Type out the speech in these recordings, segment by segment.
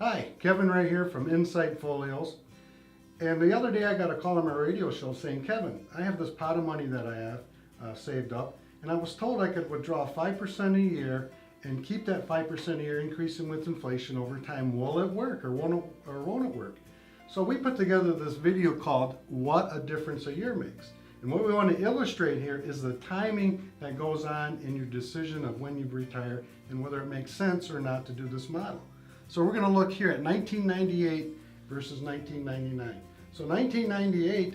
Hi, Kevin Wray here from Folios. And the other day I got a call on my radio show saying, Kevin, I have this pot of money that I have saved up, and I was told I could withdraw 5% a year and keep that 5% a year increasing with inflation over time. Will it work or won't it work? So we put together this video called What a Difference a Year Makes. And what we want to illustrate here is the timing that goes on in your decision of when you retire and whether it makes sense or not to do this model. So we're going to look here at 1998 versus 1999. So 1998,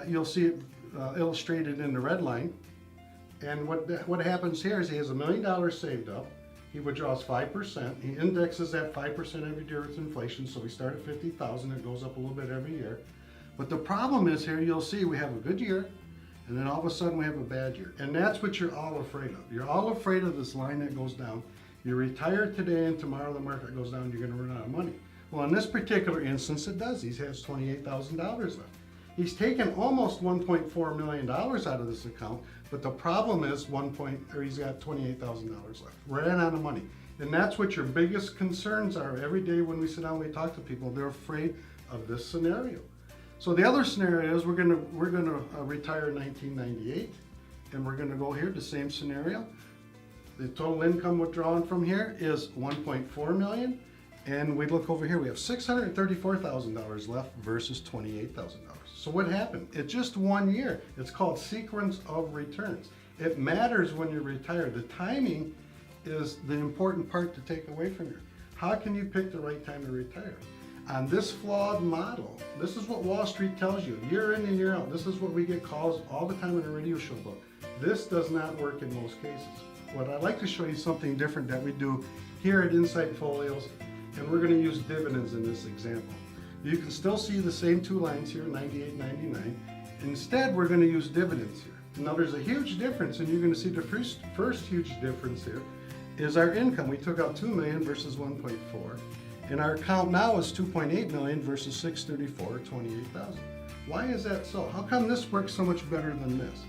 you'll see it illustrated in the red line. And what happens here is he has $1 million saved up. He withdraws 5%. He indexes that 5% every year with inflation. So we start at 50,000. It goes up a little bit every year. But the problem is here, you'll see we have a good year, and then all of a sudden we have a bad year. And that's what you're all afraid of. You're all afraid of this line that goes down. You retire today and tomorrow the market goes down, you're going to run out of money. Well, in this particular instance, it does. He has $28,000 left. He's taken almost $1.4 million out of this account, but the problem is he's got $28,000 left. Ran out of money. And that's what your biggest concerns are. Every day when we sit down and we talk to people, they're afraid of this scenario. So the other scenario is we're gonna retire in 1998, and we're gonna go here, the same scenario. The total income withdrawn from here is $1.4 million, and we look over here, we have $634,000 left versus $28,000. So what happened? It's just 1 year. It's called sequence of returns. It matters when you retire. The timing is the important part to take away from here. How can you pick the right time to retire? On this flawed model, this is what Wall Street tells you, year in and year out. This is what we get calls all the time in a radio show about. This does not work in most cases. What I'd like to show you something different that we do here at Insight Folios, and we're going to use dividends in this example. You can still see the same two lines here, 98, 99. Instead, we're going to use dividends here. Now there's a huge difference, and you're going to see the first huge difference here is our income. We took out $2 million versus 1.4. And our account now is $2.8 million versus $634, $28,000. Why is that so? How come this works so much better than this?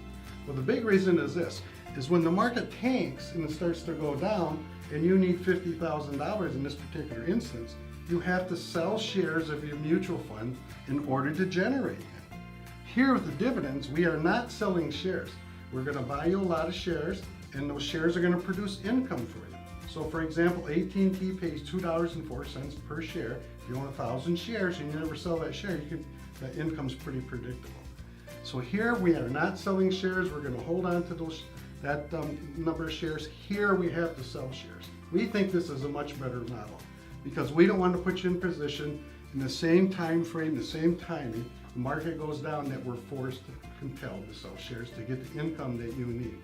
Well, the big reason is this, is when the market tanks and it starts to go down and you need $50,000 in this particular instance, you have to sell shares of your mutual fund in order to generate it. Here with the dividends, we are not selling shares. We're going to buy you a lot of shares, and those shares are going to produce income for you. So for example, AT&T pays $2.04 per share. If you own 1,000 shares and you never sell that share, that income's pretty predictable. So here we are not selling shares. We're going to hold on to that number of shares. Here we have to sell shares. We think this is a much better model because we don't want to put you in position in the same time frame, the same timing, the market goes down, that we're forced, compelled to sell shares to get the income that you need.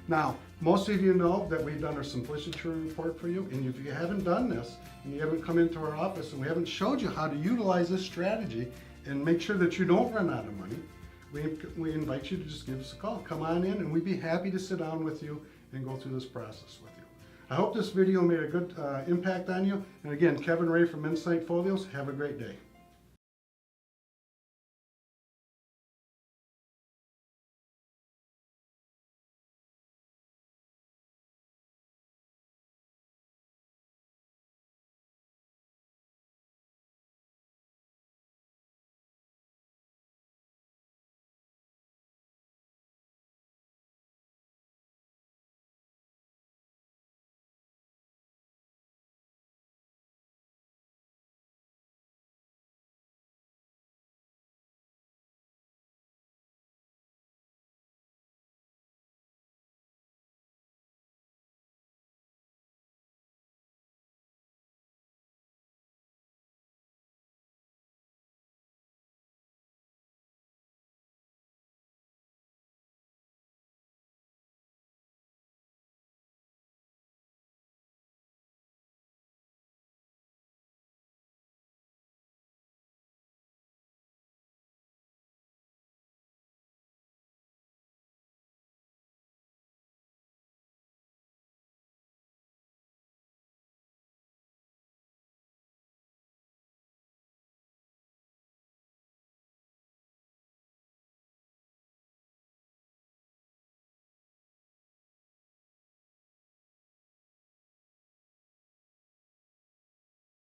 Now, most of you know that we've done our simplicity report for you, and if you haven't done this, and you haven't come into our office and we haven't showed you how to utilize this strategy and make sure that you don't run out of money, we invite you to just give us a call. Come on in, and we'd be happy to sit down with you and go through this process with you. I hope this video made a good impact on you. And again, Kevin Wray from Insight Folios. Have a great day.